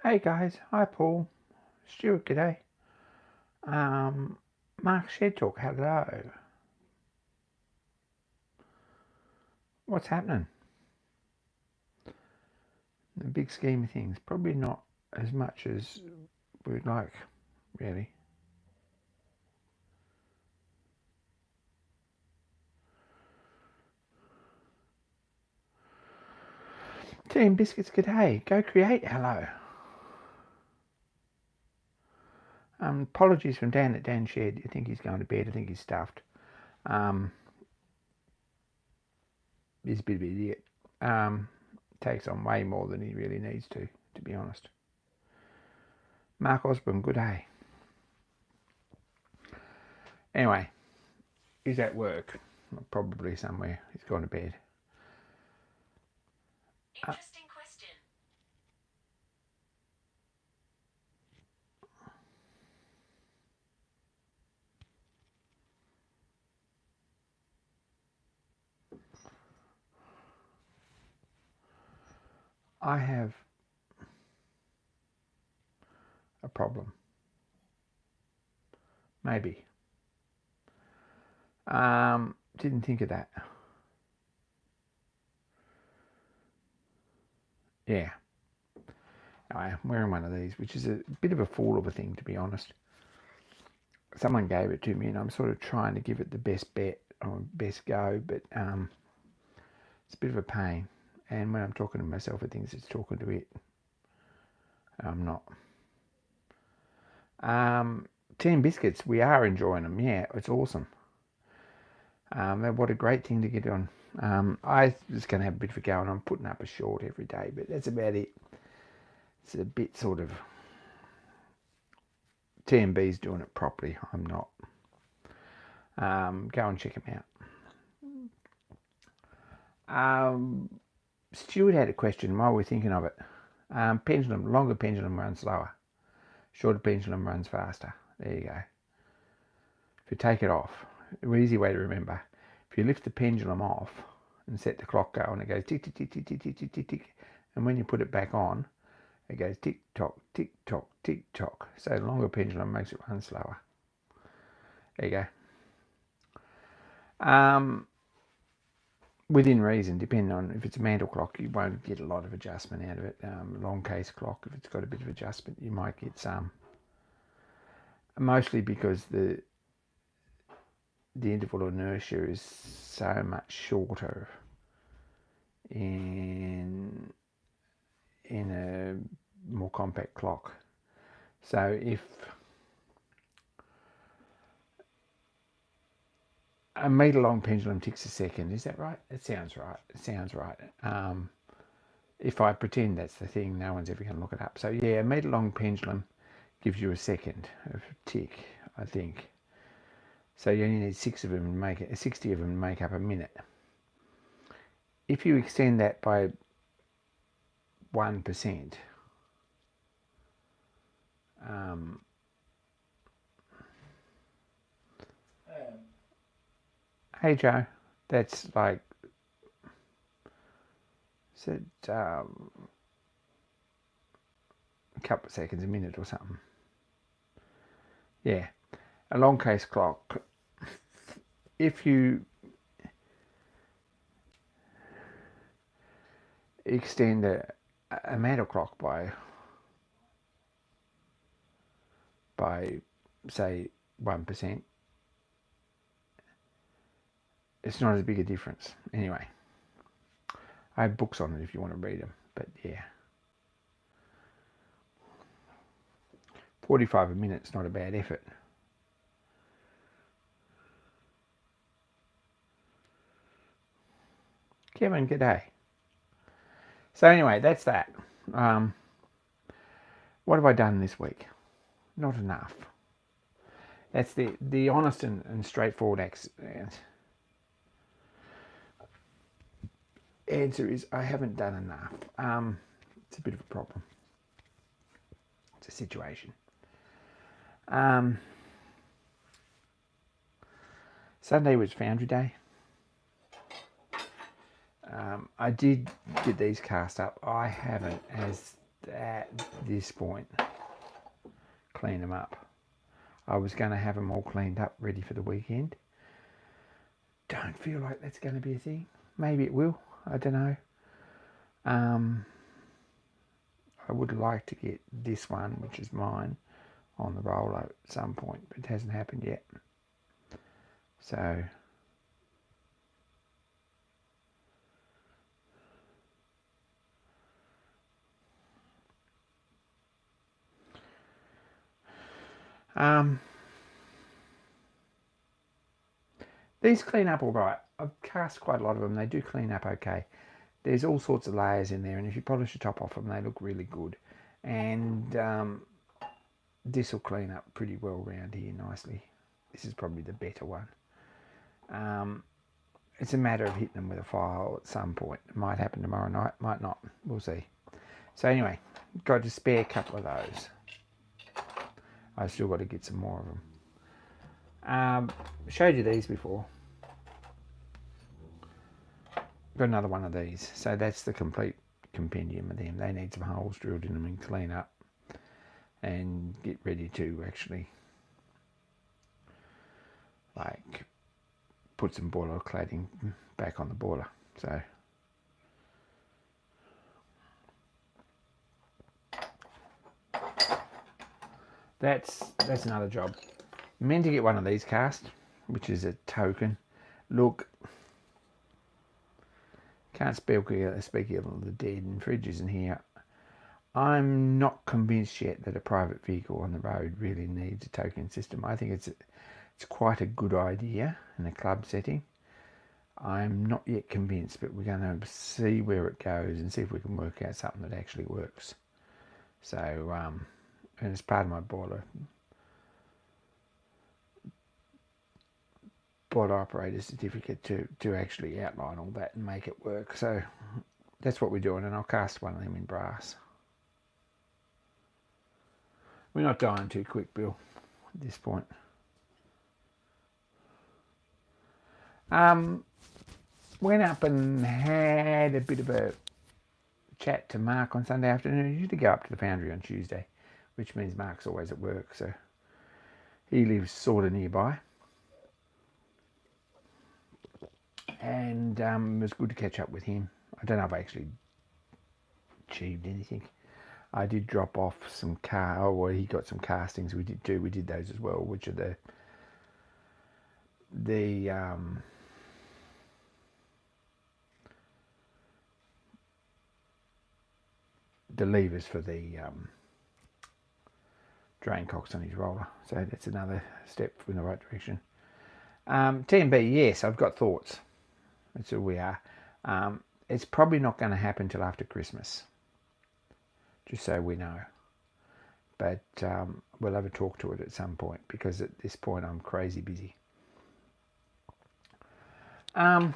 Hey guys, hi Paul, Stuart, g'day. Mark Shed Talk, hello. What's happening? In the big scheme of things, probably not as much as we'd like, really. Tea and Biscuits, g'day. Go Create, hello. Apologies from Dan at Dan Shed. I think he's going to bed. I think he's stuffed. He's a bit of an idiot. Takes on way more than he really needs to be honest. Mark Osborne, good day. Anyway, he's at work, probably somewhere. He's gone to bed. Interesting question. I have a problem. Maybe. Didn't think of that. Yeah. I'm wearing one of these, which is a bit of a fool of a thing, to be honest. Someone gave it to me, and I'm sort of trying to give it the best bet or best go, but it's a bit of a pain. And when I'm talking to myself, it thinks it's talking to it. I'm not. Tea and Biscuits, we are enjoying them. Yeah, it's awesome. What a great thing to get on. I was going to have a bit of a go, and I'm putting up a short every day, but that's about it. It's a bit sort of TMB's doing it properly. I'm not. Go and check them out. Stuart had a question while we're thinking of it. Pendulum, longer pendulum runs slower. Shorter pendulum runs faster. There you go. If you take it off, an easy way to remember, if you lift the pendulum off and set the clock going, it goes tick, tick, tick, tick, tick, tick, tick, tick, tick. And when you put it back on, it goes tick, tock, tick, tock, tick, tock. So the longer pendulum makes it run slower. There you go. Within reason, depending on if it's a mantle clock, you won't get a lot of adjustment out of it. Long case clock, if it's got a bit of adjustment, you might get some. Mostly because the interval of inertia is so much shorter in a more compact clock. So if a metre long pendulum ticks a second, is that right? It sounds right. If I pretend that's the thing, no one's ever going to look it up. So yeah, a metre long pendulum gives you a second of tick, I think. So you only need 60 of them to make up a minute. If you extend that by 1%, hey Joe, that's like, said a couple of seconds, a minute or something. Yeah, a long case clock, if you extend a mantle clock by say 1%, it's not as big a difference. Anyway, I have books on it if you want to read them, but yeah, 45 a minute's not a bad effort. Kevin, g'day. So anyway, that's that. What have I done this week? Not enough. That's the honest and straightforward answer is I haven't done enough. It's a bit of a problem. It's a situation. Sunday was Foundry Day. I did get these cast up. I haven't, as at this point clean them up. I was going to have them all cleaned up, ready for the weekend. Don't feel like that's going to be a thing. Maybe it will. I don't know. I would like to get this one, which is mine, on the roller at some point, but it hasn't happened yet. So these clean up all right. I've cast quite a lot of them. They do clean up okay. There's all sorts of layers in there, and if you polish the top off them, they look really good. And this will clean up pretty well around here nicely. This is probably the better one. It's a matter of hitting them with a file at some point. It might happen tomorrow night, might not. We'll see. So anyway, got a spare couple of those. I've still got to get some more of them. Showed you these before. Got another one of these. So that's the complete compendium of them. They need some holes drilled in them and clean up and get ready to actually like put some boiler cladding back on the boiler. So that's another job. Meant to get one of these cast, which is a token. Look, can't speak ill of the dead, and fridge isn't here. I'm not convinced yet that a private vehicle on the road really needs a token system. I think it's quite a good idea in a club setting. I'm not yet convinced, but we're going to see where it goes and see if we can work out something that actually works. So, and as part of my boiler operator certificate to actually outline all that and make it work. So that's what we're doing, and I'll cast one of them in brass. We're not dying too quick, Bill, at this point. Went up and had a bit of a chat to Mark on Sunday afternoon. I usually go up to the foundry on Tuesday, which means Mark's always at work, so he lives sort of nearby. And it was good to catch up with him. I don't know if I actually achieved anything. I did drop off some he got some castings. We did those as well, which are the levers for the drain cocks on his roller. So that's another step in the right direction. TMB, yes, I've got thoughts. That's who we are. It's probably not going to happen till after Christmas, just so we know. But we'll have a talk to it at some point, because at this point I'm crazy busy. Anyway,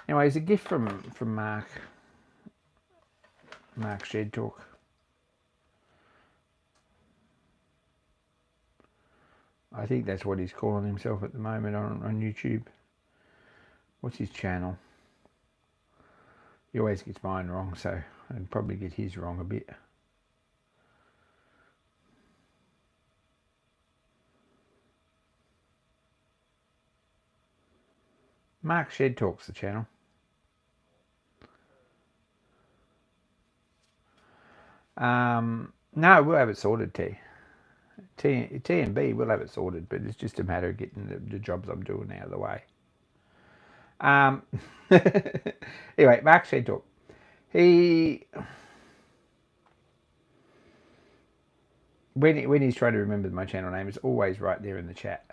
it's a gift from Mark Shed Talk. I think that's what he's calling himself at the moment on YouTube. What's his channel? He always gets mine wrong, so I'd probably get his wrong a bit. Mark Shed Talks the channel. No, we'll have it sorted, T&B, we'll have it sorted, but it's just a matter of getting the jobs I'm doing out of the way. Anyway, Mark Shed Talk. When he's trying to remember my channel name, it's always right there in the chat.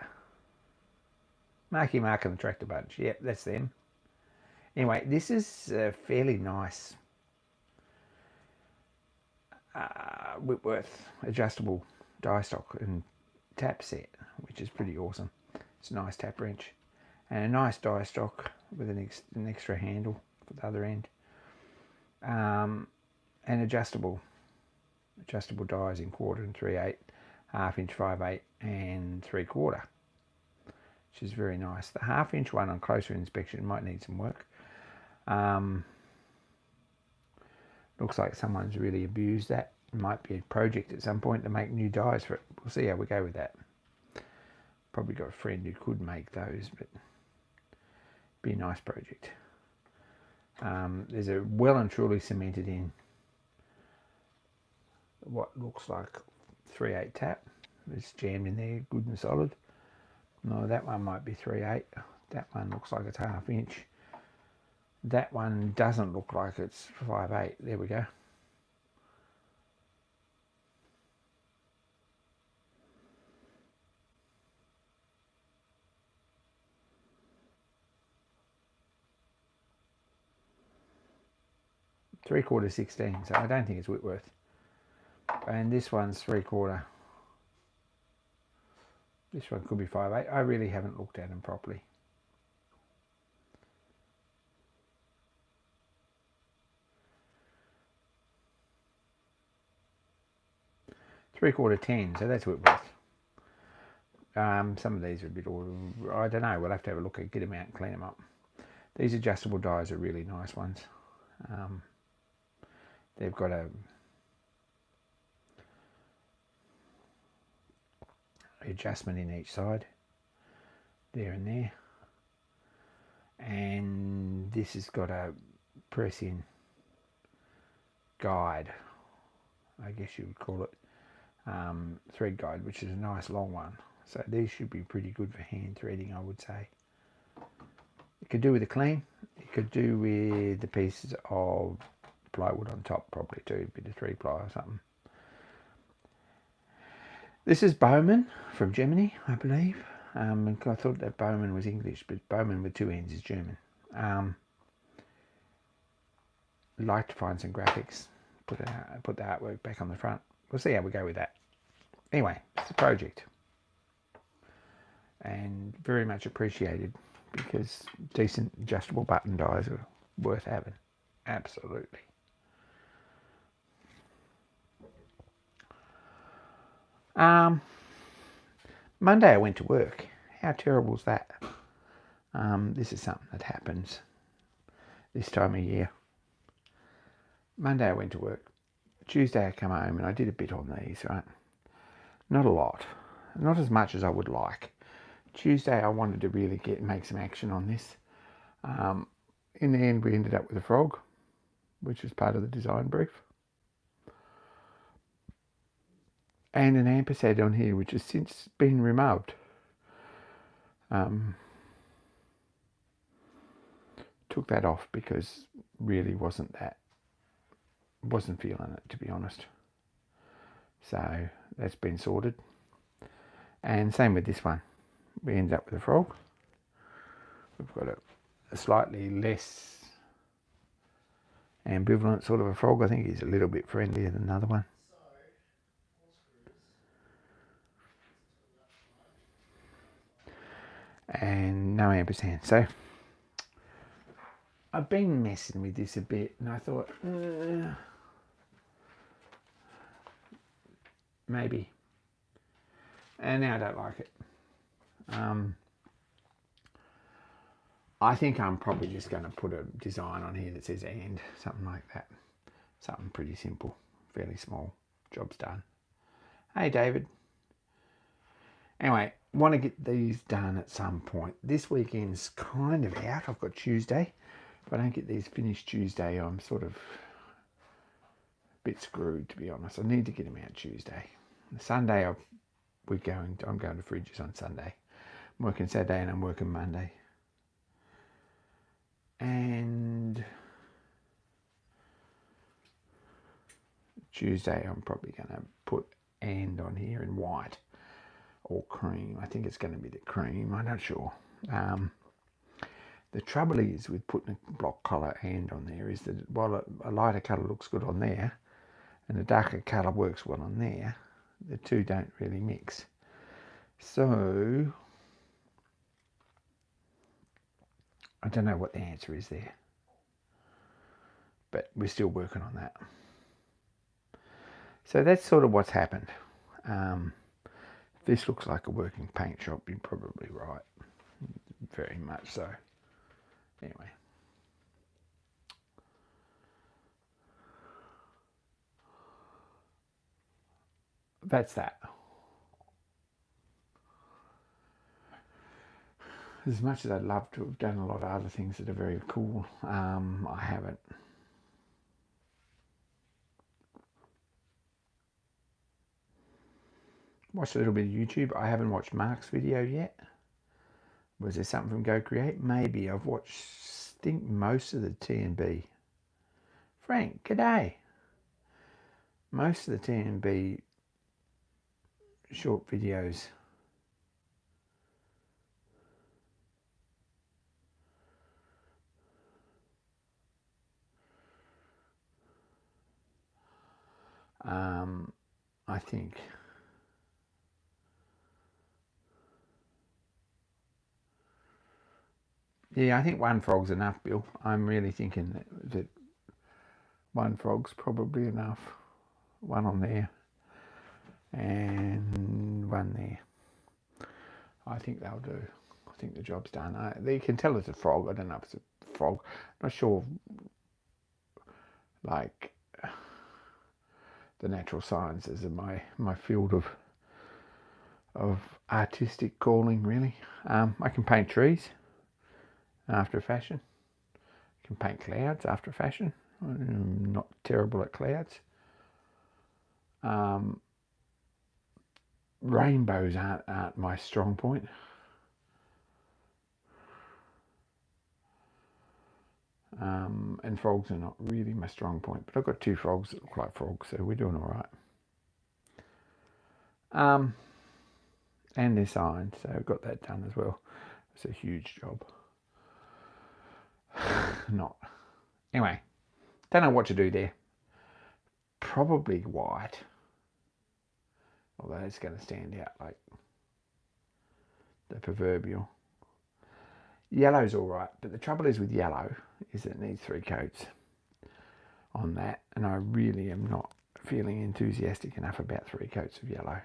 Marky Mark and the Tractor Bunch. Yep, that's them. Anyway, this is a fairly nice Whitworth adjustable die stock and tap set, which is pretty awesome. It's a nice tap wrench and a nice die stock with an extra handle for the other end, and adjustable dies in 1/4 and 3/8, 1/2 inch, 5/8 and 3/4, which is very nice. The 1/2 inch one on closer inspection might need some work. Looks like someone's really abused that. It might be a project at some point to make new dies for it. We'll see how we go with that. Probably got a friend who could make those, but be a nice project. There's a well and truly cemented in what looks like 3/8 tap. It's jammed in there, good and solid. No, that one might be 3/8. That one looks like it's 1/2 inch. That one doesn't look like it's 5/8. There we go. Three-quarter 16, so I don't think it's Whitworth. And this one's 3/4. This one could be 5/8. I really haven't looked at them properly. Three-quarter 10, so that's Whitworth. Some of these are a bit, I don't know, we'll have to have a look at, get them out and clean them up. These adjustable dies are really nice ones. They've got a adjustment in each side, there and there, and this has got a press in guide, I guess you would call it, thread guide, which is a nice long one. So these should be pretty good for hand threading, I would say. You could do with a clean, you could do with the pieces of plywood on top, probably too, a bit of 3-ply or something. This is Bowman from Germany, I believe. I thought that Bowman was English, but Bowman with 2 N's is German. Like to find some graphics, put the artwork back on the front. We'll see how we go with that. Anyway, it's a project, and very much appreciated, because decent adjustable button dies are worth having. Absolutely. Monday I went to work. How terrible is that? This is something that happens this time of year. Monday I went to work. Tuesday I come home and I did a bit on these, right? Not a lot. Not as much as I would like. Tuesday I wanted to really make some action on this. In the end we ended up with a frog, which was part of the design brief. And an ampersand on here, which has since been removed. Took that off because really wasn't feeling it, to be honest. So that's been sorted. And same with this one. We ended up with a frog. We've got a slightly less ambivalent sort of a frog. I think he's a little bit friendlier than another one. And no ampersand. So I've been messing with this a bit, and I thought maybe, and now I don't like it. I think I'm probably just going to put a design on here that says "and," something like that. Something pretty simple, fairly small. Job's done. Hey David. Anyway, want to get these done at some point. This weekend's kind of out. I've got Tuesday. If I don't get these finished Tuesday, I'm sort of a bit screwed, to be honest. I need to get them out Tuesday. Sunday, I'm going to Fridges on Sunday. I'm working Saturday and I'm working Monday. And Tuesday, I'm probably going to put "and" on here in white. Or cream. I think it's going to be the cream. I'm not sure. The trouble is with putting a block colour "and" on there is that while a lighter colour looks good on there and a darker colour works well on there, the two don't really mix. So I don't know what the answer is there, but we're still working on that. So that's sort of what's happened. This looks like a working paint shop. You're probably right. Very much so. Anyway. that's that. As much as I'd love to have done a lot of other things that are very cool, I haven't. Watched a little bit of YouTube. I haven't watched Mark's video yet. Was there something from Go Create? Maybe. I've watched, I think, most of the T&B. Frank, g'day. Most of the T&B short videos. I think. Yeah, I think one frog's enough, Bill. I'm really thinking that one frog's probably enough. One on there and one there. I think they'll do. I think the job's done. You can tell it's a frog. I don't know if it's a frog. I'm not sure, like, the natural sciences are my field of artistic calling, really. I can paint trees after a fashion. I can paint clouds after a fashion. I'm not terrible at clouds. Rainbows aren't my strong point. And frogs are not really my strong point, but I've got two frogs that look like frogs, so we're doing all right. And their signs, so I've got that done as well. It's a huge job. Not. Anyway, don't know what to do there. Probably white, although it's going to stand out like the proverbial. Yellow's all right, but the trouble is with yellow is it needs 3 coats on that, and I really am not feeling enthusiastic enough about 3 coats of yellow.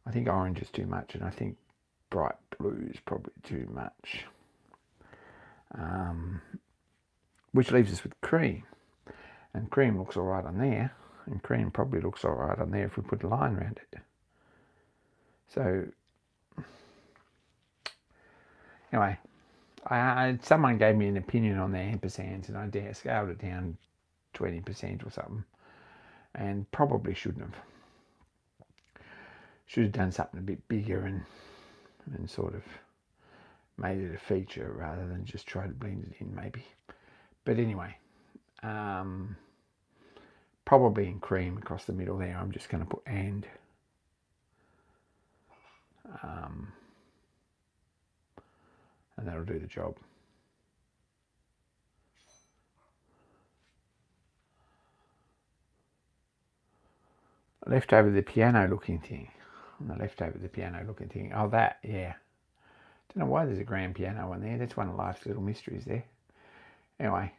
I think orange is too much, and I think bright blue is probably too much. Which leaves us with cream, and cream looks all right on there, and cream probably looks all right on there if we put a line around it. So anyway, someone gave me an opinion on the ampersands, and I scaled it down 20% or something, and probably shouldn't have. Should have done something a bit bigger and sort of made it a feature rather than just try to blend it in, maybe. But anyway, probably in cream across the middle there. I'm just going to put and that'll do the job. Left over the piano looking thing. Oh, that, yeah. Don't know why there's a grand piano on there. That's one of life's little mysteries there. Anyway,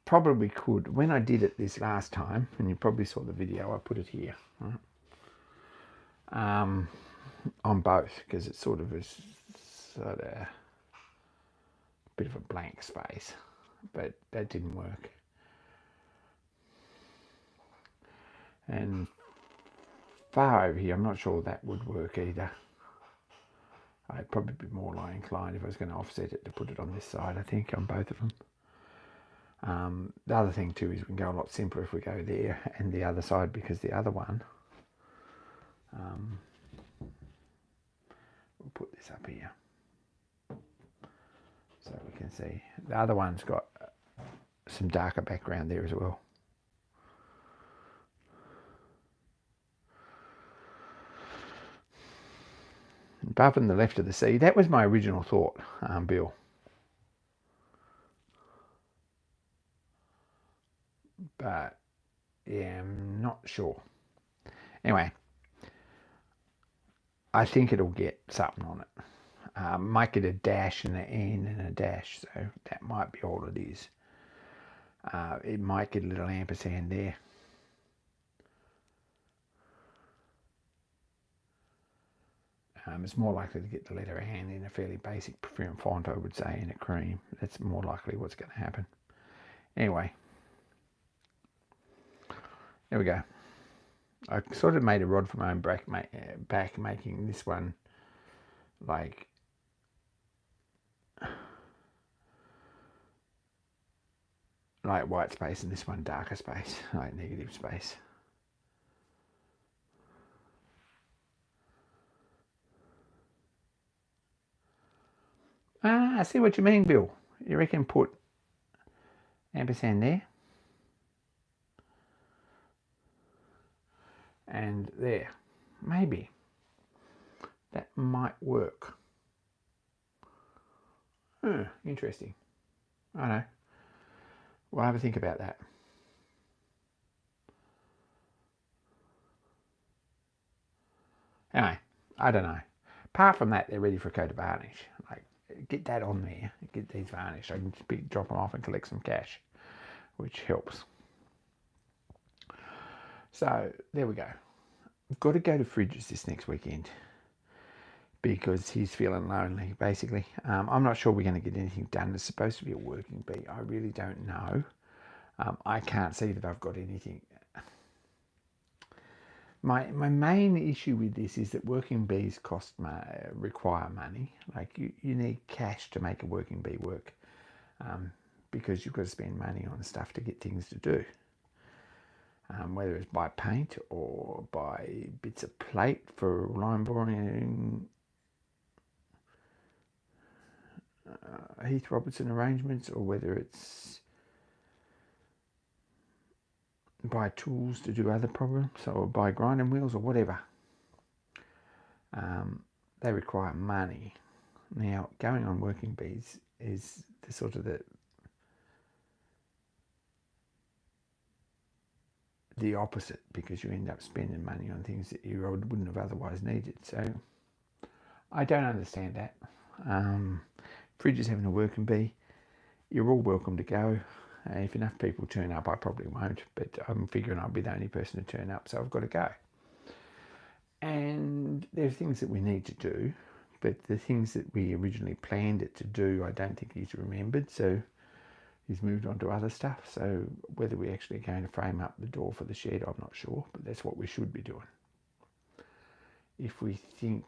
probably could. When I did it this last time, and you probably saw the video, I put it here. On both, because it's sort of a bit of a blank space, but that didn't work. And far over here, I'm not sure that would work either. I'd probably be more inclined if I was going to offset it to put it on this side, I think, on both of them. The other thing too is we can go a lot simpler if we go there and the other side, because the other one, we'll put this up here so we can see. The other one's got some darker background there as well. Above and the left of the sea. That was my original thought, Bill. But yeah, I'm not sure. Anyway, I think it'll get something on it. Might get a dash and an N and a dash, so that might be all it is. It might get a little ampersand there. It's more likely to get the letter N in a fairly basic font, I would say, in a cream. That's more likely what's going to happen. Anyway, there we go. I sort of made a rod for my own back making this one like white space and this one darker space, like negative space. I see what you mean, Bill. You reckon put ampersand there and there. Maybe that might work. Interesting. I don't know. We'll have a think about that. Anyway, I don't know. Apart from that, they're ready for a coat of varnish. Like, get that on there. Get these varnished. I can just drop them off and collect some cash, which helps. So there we go. I've got to go to Fridges this next weekend because he's feeling lonely, basically. I'm not sure we're going to get anything done. It's supposed to be a working bee. I really don't know. I can't see that I've got anything. My main issue with this is that working bees require money. Like you need cash to make a working bee work, because you've got to spend money on stuff to get things to do. Whether it's buy paint or buy bits of plate for line boring, Heath Robertson arrangements, or whether it's buy tools to do other problems, or buy grinding wheels or whatever. They require money. Now, going on working bees is the sort of the opposite, because you end up spending money on things that you wouldn't have otherwise needed. So I don't understand that. Fridges having a working bee, you're all welcome to go. If enough people turn up, I probably won't, but I'm figuring I'll be the only person to turn up, so I've got to go. And there's things that we need to do, but the things that we originally planned it to do, I don't think he's remembered, so he's moved on to other stuff. So whether we're actually going to frame up the door for the shed, I'm not sure, but that's what we should be doing. If we think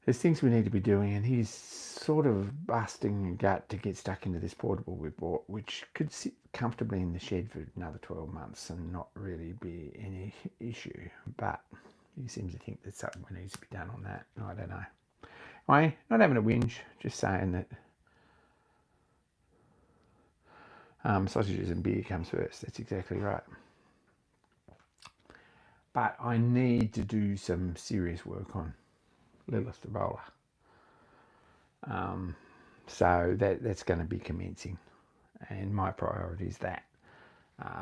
there's things we need to be doing, and he's sort of busting a gut to get stuck into this portable we bought, which could sit comfortably in the shed for another 12 months and not really be any issue. But he seems to think there's something needs to be done on that. I don't know. Anyway, not having a whinge, just saying that sausages and beer comes first. That's exactly right. But I need to do some serious work on Lilith the roller. So that's going to be commencing, and my priority is that.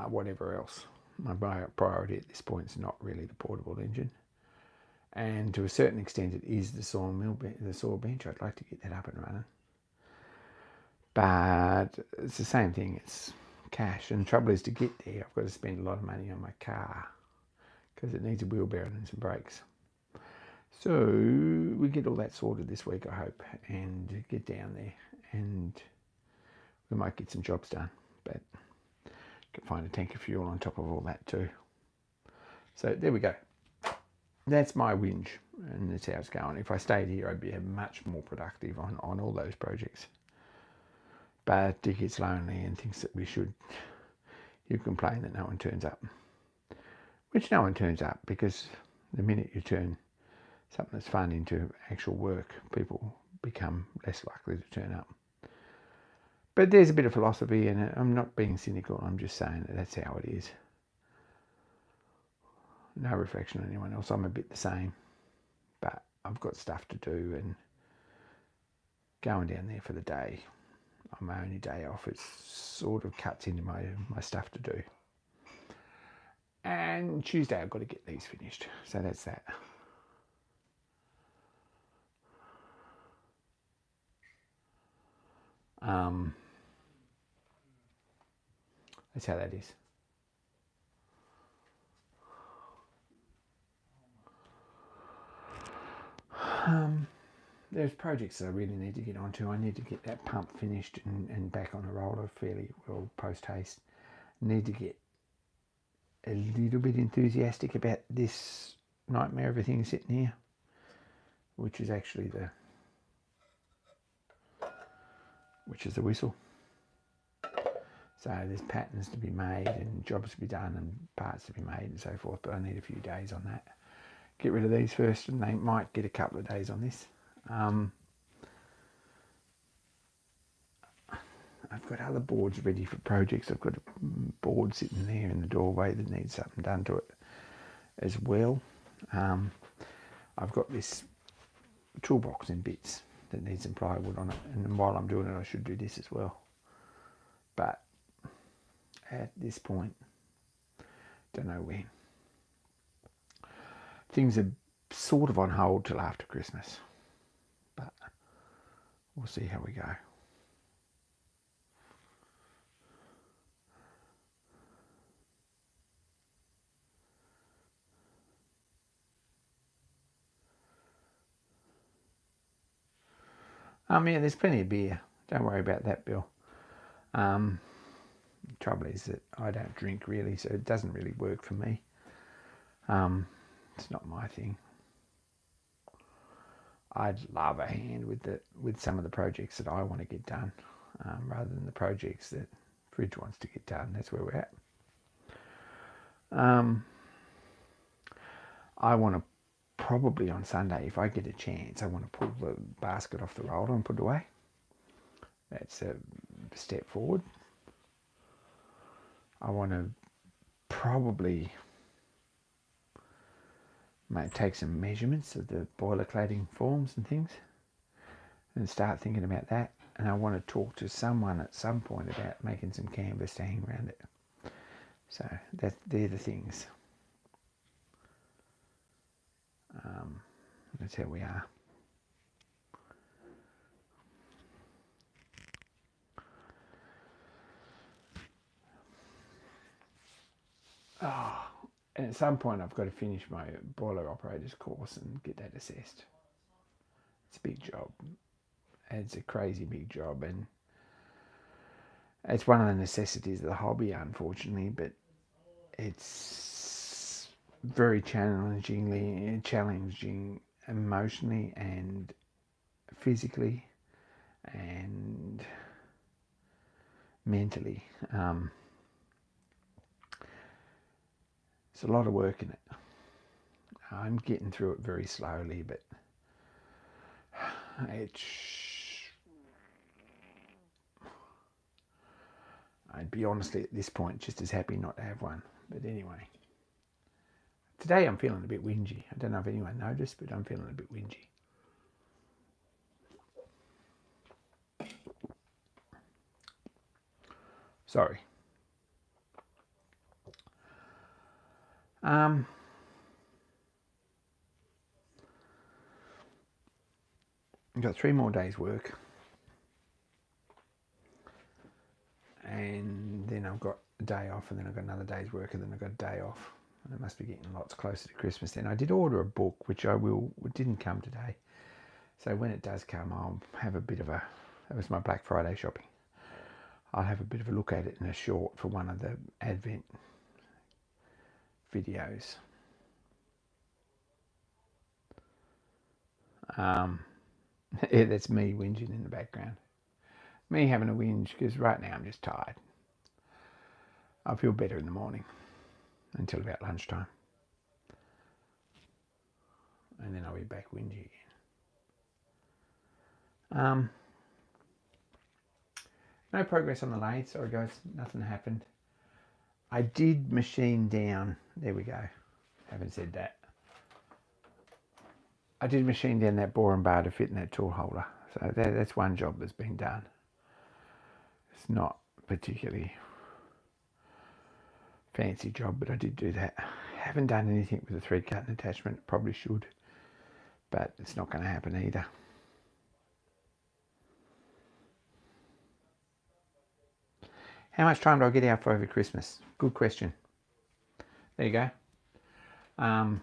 Whatever else, my priority at this point is not really the portable engine, and to a certain extent it is the saw bench. I'd like to get that up and running, but it's the same thing. It's cash, and the trouble is, to get there I've got to spend a lot of money on my car because it needs a wheel bearing and some brakes. So we get all that sorted this week, I hope, and get down there, and we might get some jobs done, but can find a tank of fuel on top of all that too. So there we go. That's my whinge, and that's how it's going. If I stayed here, I'd be much more productive on all those projects. But Dick gets lonely and thinks that we should. You complain that no one turns up, which no one turns up, because the minute you turn something that's fun into actual work, people become less likely to turn up. But there's a bit of philosophy in it. I'm not being cynical. I'm just saying that that's how it is. No reflection on anyone else. I'm a bit the same, but I've got stuff to do, and going down there for the day, on my only day off, it sort of cuts into my stuff to do. And Tuesday I've got to get these finished. So that's that. That's how that is. There's projects that I really need to get onto. I need to get that pump finished and back on a roller fairly well post haste. Need to get a little bit enthusiastic about this nightmare of a thing sitting here, which is actually the whistle. So there's patterns to be made and jobs to be done and parts to be made and so forth, but I need a few days on that. Get rid of these first, and they might get a couple of days on this. I've got other boards ready for projects. I've got a board sitting there in the doorway that needs something done to it as well. I've got this toolbox in bits that needs some plywood on it, and while I'm doing it I should do this as well, but at this point don't know when. Things are sort of on hold till after Christmas, but we'll see how we go. Yeah, there's plenty of beer. Don't worry about that, Bill. The trouble is that I don't drink really, so it doesn't really work for me. It's not my thing. I'd love a hand with some of the projects that I want to get done, rather than the projects that Fridge wants to get done. That's where we're at. I want to probably on Sunday, if I get a chance, I want to pull the basket off the roller and put it away. That's a step forward. I want to probably take some measurements of the boiler cladding forms and things and start thinking about that. And I want to talk to someone at some point about making some canvas to hang around it. So they're the things. That's how we are. And at some point I've got to finish my boiler operator's course and get that assessed. It's a big job. It's a crazy big job, and it's one of the necessities of the hobby, unfortunately, but it's very challenging emotionally and physically and mentally. It's a lot of work in it. I'm getting through it very slowly, but I'd be honestly at this point just as happy not to have one. But anyway, today I'm feeling a bit whingy. I don't know if anyone noticed, but I'm feeling a bit whingy. Sorry. I've got 3 more days work, and then I've got a day off, and then I've got another day's work, and then I've got a day off, and it must be getting lots closer to Christmas then. I did order a book, which it didn't come today, so when it does come I'll have a bit of that was my Black Friday shopping. I'll have a bit of a look at it in a short for one of the Advent videos. Yeah, that's me whinging in the background. Me having a whinge, because right now I'm just tired. I'll feel better in the morning until about lunchtime. And then I'll be back whingy again. No progress on the lathe. Sorry guys, nothing happened. I did machine down, there we go, haven't said that. I did machine down that boring bar to fit in that tool holder. So that's one job that's been done. It's not particularly fancy job, but I did do that. Haven't done anything with the thread cutting attachment. Probably should, but it's not going to happen either. How much time do I get out for over Christmas? Good question. There you go. How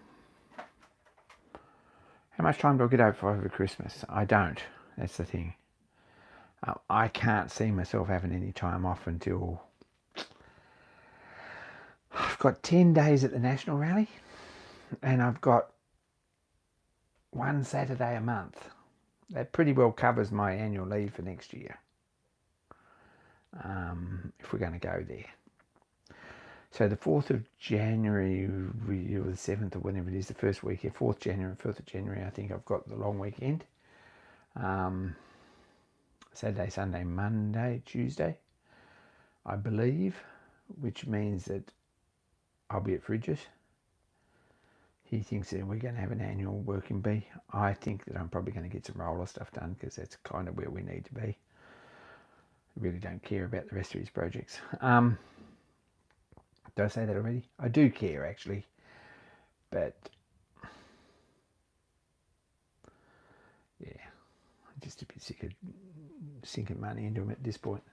much time do I get out for over Christmas? I don't. That's the thing. I can't see myself having any time off until I've got 10 days at the National Rally, and I've got one Saturday a month. That pretty well covers my annual leave for next year, if we're going to go there. So the 4th of January, or the 7th or whenever it is, the first week here, 4th January, 4th of January, I think I've got the long weekend. Saturday, Sunday, Monday, Tuesday, I believe, which means that I'll be at Fridges. He thinks that we're going to have an annual working bee. I think that I'm probably going to get some roller stuff done because that's kind of where we need to be. I really don't care about the rest of his projects. Did I say that already? I do care, actually, but yeah, I'm just a bit sick of sinking money into him at this point.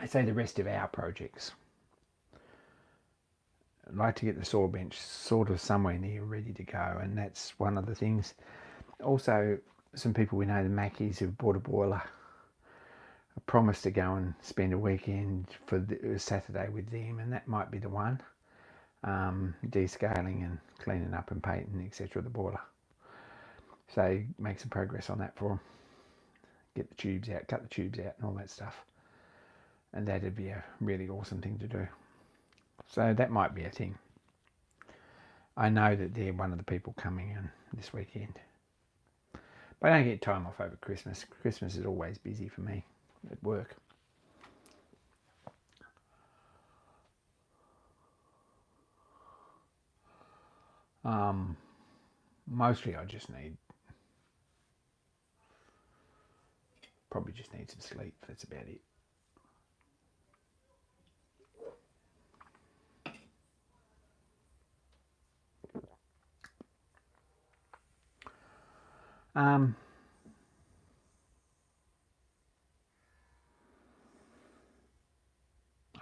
I say the rest of our projects. I'd like to get the saw bench sort of somewhere near ready to go, and that's one of the things. Also, some people we know, the Mackies, who've bought a boiler, I promised to go and spend a weekend for the Saturday with them, and that might be the one. Descaling and cleaning up and painting, etc. the boiler. So make some progress on that for them. Get the tubes out, cut the tubes out and all that stuff. And that'd be a really awesome thing to do. So that might be a thing. I know that they're one of the people coming in this weekend. But I don't get time off over Christmas. Christmas is always busy for me at work. Mostly I just probably just need some sleep. That's about it.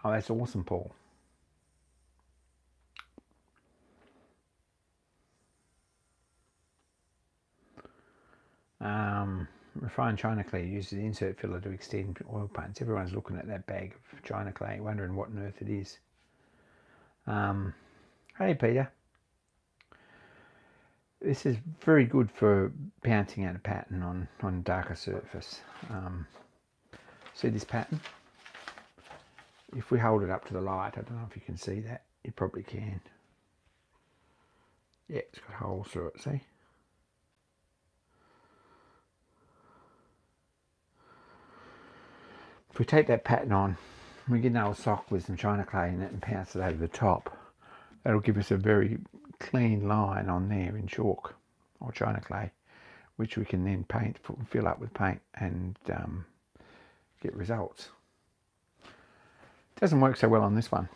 Oh, that's awesome, Paul. Refined China clay uses insert filler to extend oil paints. Everyone's looking at that bag of China clay, wondering what on earth it is. Hey, Peter. This is very good for bouncing out a pattern on darker surface. See this pattern? If we hold it up to the light, I don't know if you can see that. You probably can. Yeah, it's got holes through it, see? If we take that pattern on, we get an old sock with some China clay in it and pounce it over the top. That'll give us a very clean line on there in chalk or China clay, which we can then paint, fill up with paint and get results. It doesn't work so well on this one.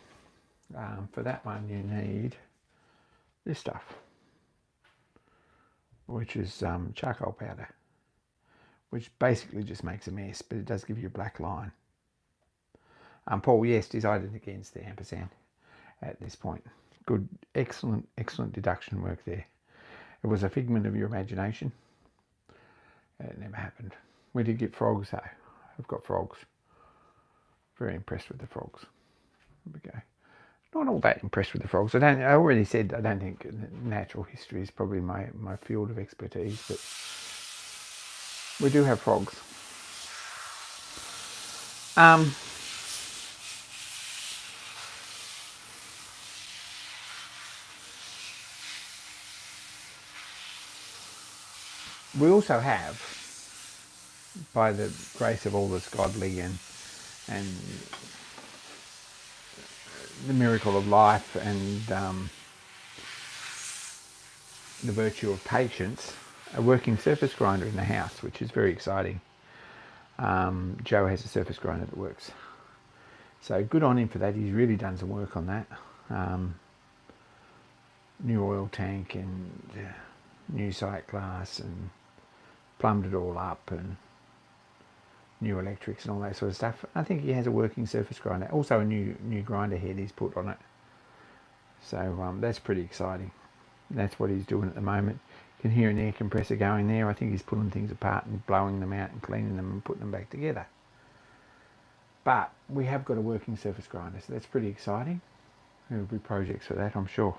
For that one you need this stuff, which is charcoal powder, which basically just makes a mess, but it does give you a black line. Paul, yes, decided against the ampersand at this point. Good, excellent deduction work there. It was a figment of your imagination. It never happened. We did get frogs though. I've got frogs. Very impressed with the frogs. There we go. Not all that impressed with the frogs. I already said I don't think natural history is probably my field of expertise, but we do have frogs. We also have, by the grace of all that's godly and the miracle of life and the virtue of patience, a working surface grinder in the house, which is very exciting. Joe has a surface grinder that works. So good on him for that. He's really done some work on that. New oil tank and new sight glass and plumbed it all up and new electrics and all that sort of stuff. I think he has a working surface grinder. Also a new grinder head he's put on it. So that's pretty exciting. That's what he's doing at the moment. You can hear an air compressor going there. I think he's pulling things apart and blowing them out and cleaning them and putting them back together. But we have got a working surface grinder, so that's pretty exciting. There will be projects for that, I'm sure.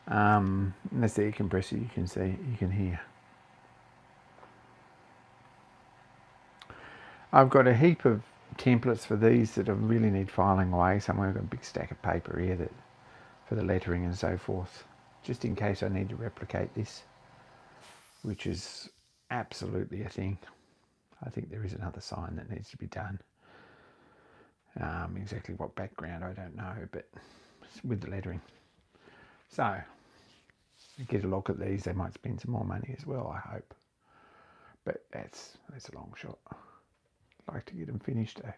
That's the air compressor. You can see, you can hear. I've got a heap of templates for these that I really need filing away somewhere. I've got a big stack of paper here that for the lettering and so forth, just in case I need to replicate this, which is absolutely a thing. I think there is another sign that needs to be done. Exactly what background I don't know, but with the lettering. So get a look at these. They might spend some more money as well, I hope. But that's a long shot. I'd like to get them finished though.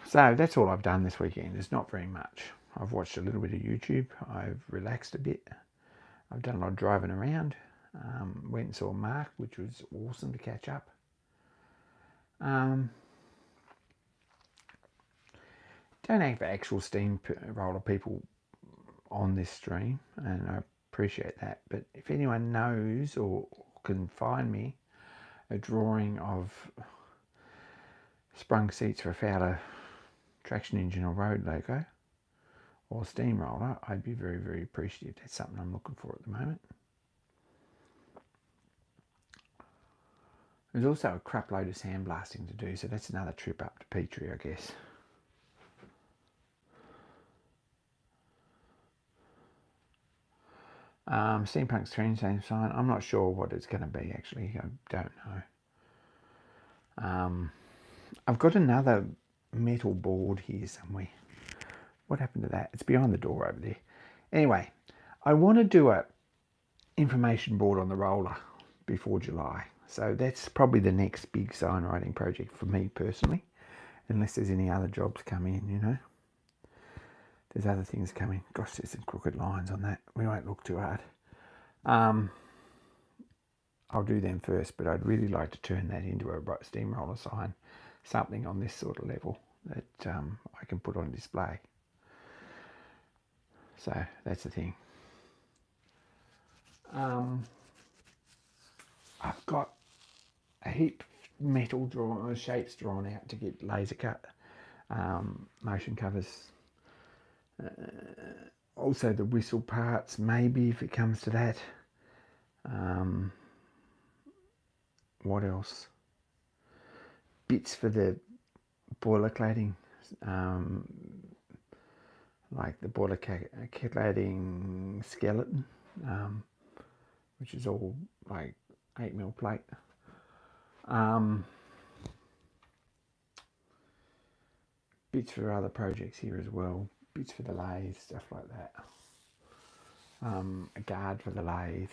So that's all I've done this weekend. It's not very much. I've watched a little bit of YouTube. I've relaxed a bit. I've done a lot of driving around. Went and saw Mark, which was awesome to catch up. Don't have actual steamroller people on this stream, and I appreciate that. But if anyone knows or can find me a drawing of sprung seats for a Fowler traction engine or road loco or steamroller, I'd be very, very appreciative. That's something I'm looking for at the moment. There's also a crap load of sandblasting to do, so that's another trip up to Petrie, I guess. Steampunk's train sign. I'm not sure what it's going to be, actually. I don't know. I've got another metal board here somewhere. What happened to that? It's behind the door over there. Anyway, I want to do a information board on the roller before July. So that's probably the next big sign writing project for me personally, unless there's any other jobs coming in, you know. There's other things coming. Gosh, there's some crooked lines on that. We won't look too hard. I'll do them first, but I'd really like to turn that into a steamroller sign, something on this sort of level that I can put on display. So that's the thing. I've got a heap metal shapes drawn out to get laser cut, motion covers. Also the whistle parts, maybe if it comes to that. What else? Bits for the boiler cladding, like the boiler cladding skeleton, which is all like 8mm plate. Bits for other projects here as well. Bits for the lathe, stuff like that. A guard for the lathe.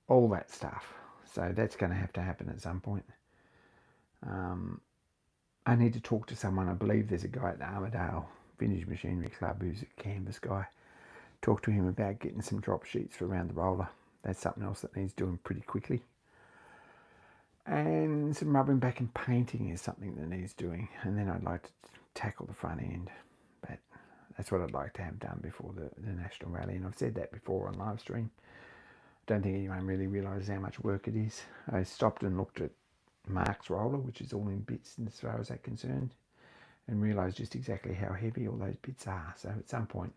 All that stuff. So that's going to happen at some point. I need to talk to someone. I believe there's a guy at the Armadale Vintage Machinery Club who's a canvas guy. Talk to him about getting some drop sheets for around the roller. That's something else that needs doing pretty quickly. And some rubbing back and painting is something that needs doing. And then I'd like to tackle the front end. But that's what I'd like to have done before the National Rally. And I've said that before on live stream. I don't think anyone really realises how much work it is. I stopped and looked at Mark's roller, which is all in bits as far as that's concerned, and realised just exactly how heavy all those bits are. So at some point,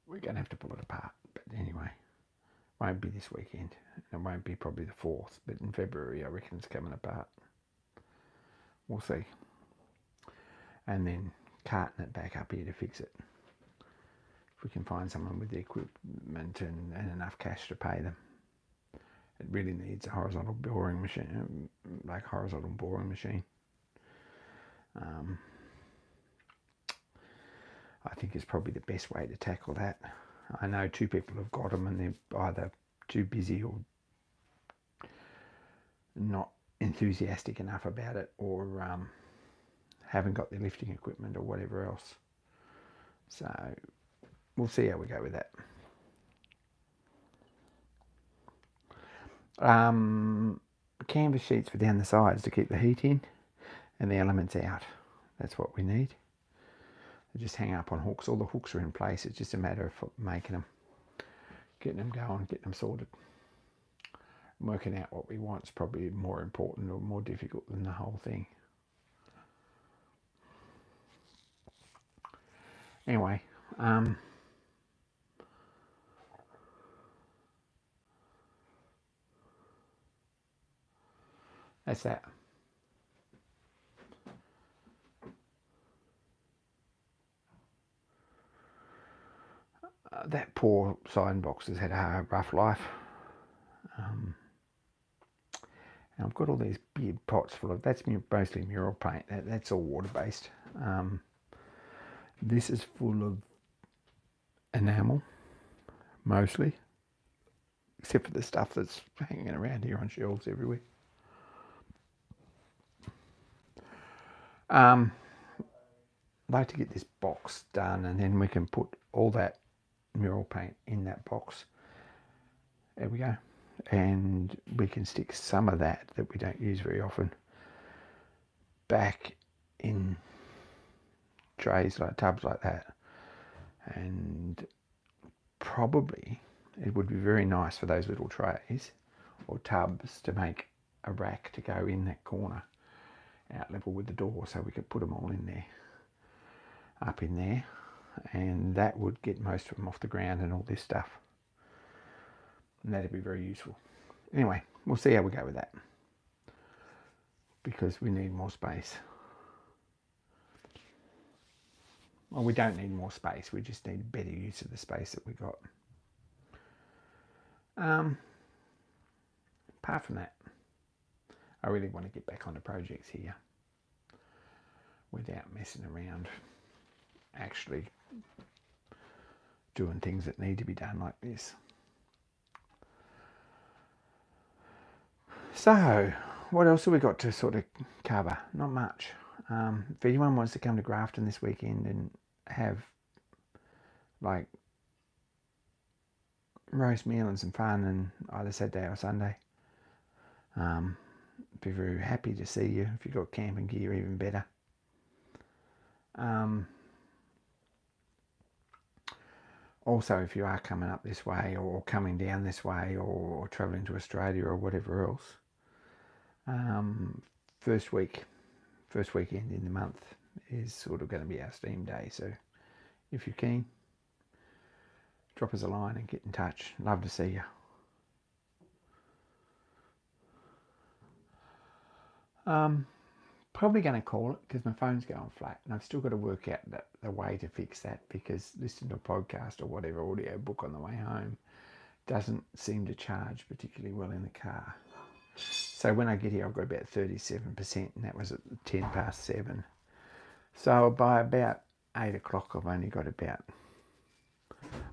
we're going to have to pull it apart. But anyway, won't be this weekend. It won't be probably the 4th, but in February I reckon it's coming apart. We'll see. And then carting it back up here to fix it. If we can find someone with the equipment and enough cash to pay them. It really needs a horizontal boring machine, like horizontal boring machine. I think it's probably the best way to tackle that. I know 2 people have got them and they're either too busy or not enthusiastic enough about it, or haven't got the lifting equipment or whatever else. So we'll see how we go with that. Canvas sheets for down the sides to keep the heat in and the elements out. That's what we need. They just hang up on hooks. All the hooks are in place. It's just a matter of making them, getting them going, getting them sorted. Working out what we want is probably more important or more difficult than the whole thing. Anyway, that's that. That poor sign box has had a rough life. And I've got all these big pots full of, that's mostly mural paint. That's all water-based. This is full of enamel, mostly, except for the stuff that's hanging around here on shelves everywhere. I'd like to get this box done, and then we can put all that mural paint in that box. There we go. And we can stick some of that we don't use very often back in trays, like tubs like that. And probably it would be very nice for those little trays or tubs to make a rack to go in that corner out level with the door, so we could put them all in there, up in there, and that would get most of them off the ground and all this stuff, and that'd be very useful. Anyway, we'll see how we go with that, because we need more space. Well, we don't need more space, we just need better use of the space that we got. Apart from that, I really want to get back onto projects here without messing around, actually doing things that need to be done like this. So, what else have we got to sort of cover? Not much. If anyone wants to come to Grafton this weekend and have like roast meal and some fun, and either Saturday or Sunday, be very happy to see you. If you've got camping gear, even better. Also, if you are coming up this way or coming down this way or travelling to Australia or whatever else, first weekend in the month is sort of going to be our Steam Day. So if you're keen, drop us a line and get in touch. Love to see you. Probably going to call it, because my phone's going flat and I've still got to work out the way to fix that, because listening to a podcast or whatever audio book on the way home doesn't seem to charge particularly well in the car. So when I get here, I've got about 37%, and that was at 7:10. So by about 8 o'clock, I've only got about,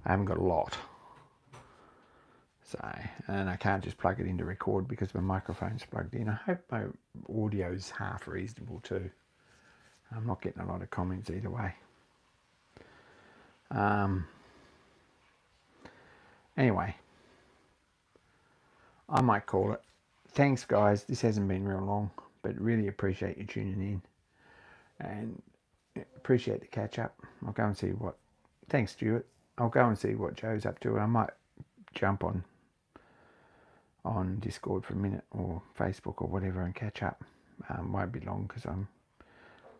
I haven't got a lot. So, and I can't just plug it in to record because my microphone's plugged in. I hope my audio's half reasonable too. I'm not getting a lot of comments either way. Anyway, I might call it. Thanks guys, this hasn't been real long, but really appreciate you tuning in and appreciate the catch up. I'll go and see what, thanks Stuart, I'll go and see what Joe's up to. I might jump on Discord for a minute or Facebook or whatever and catch up. Won't be long, because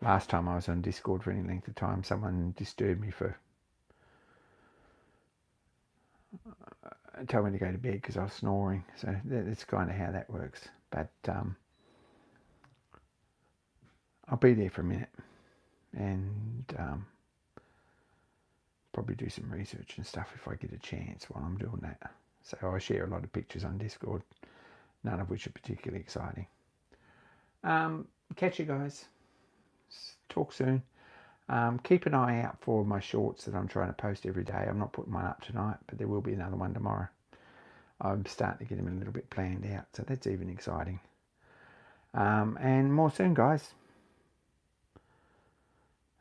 last time I was on Discord for any length of time, someone disturbed me for told me to go to bed because I was snoring. So that's kind of how that works. But I'll be there for a minute and probably do some research and stuff if I get a chance while I'm doing that. So I share a lot of pictures on Discord, none of which are particularly exciting. Catch you guys. Talk soon. Keep an eye out for my shorts that I'm trying to post every day. I'm not putting one up tonight, but there will be another one tomorrow. I'm starting to get them a little bit planned out, so that's even exciting. And more soon, guys.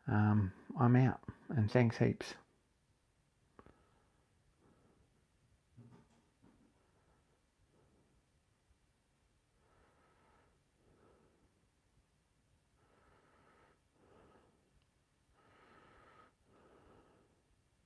I'm out, and thanks heaps.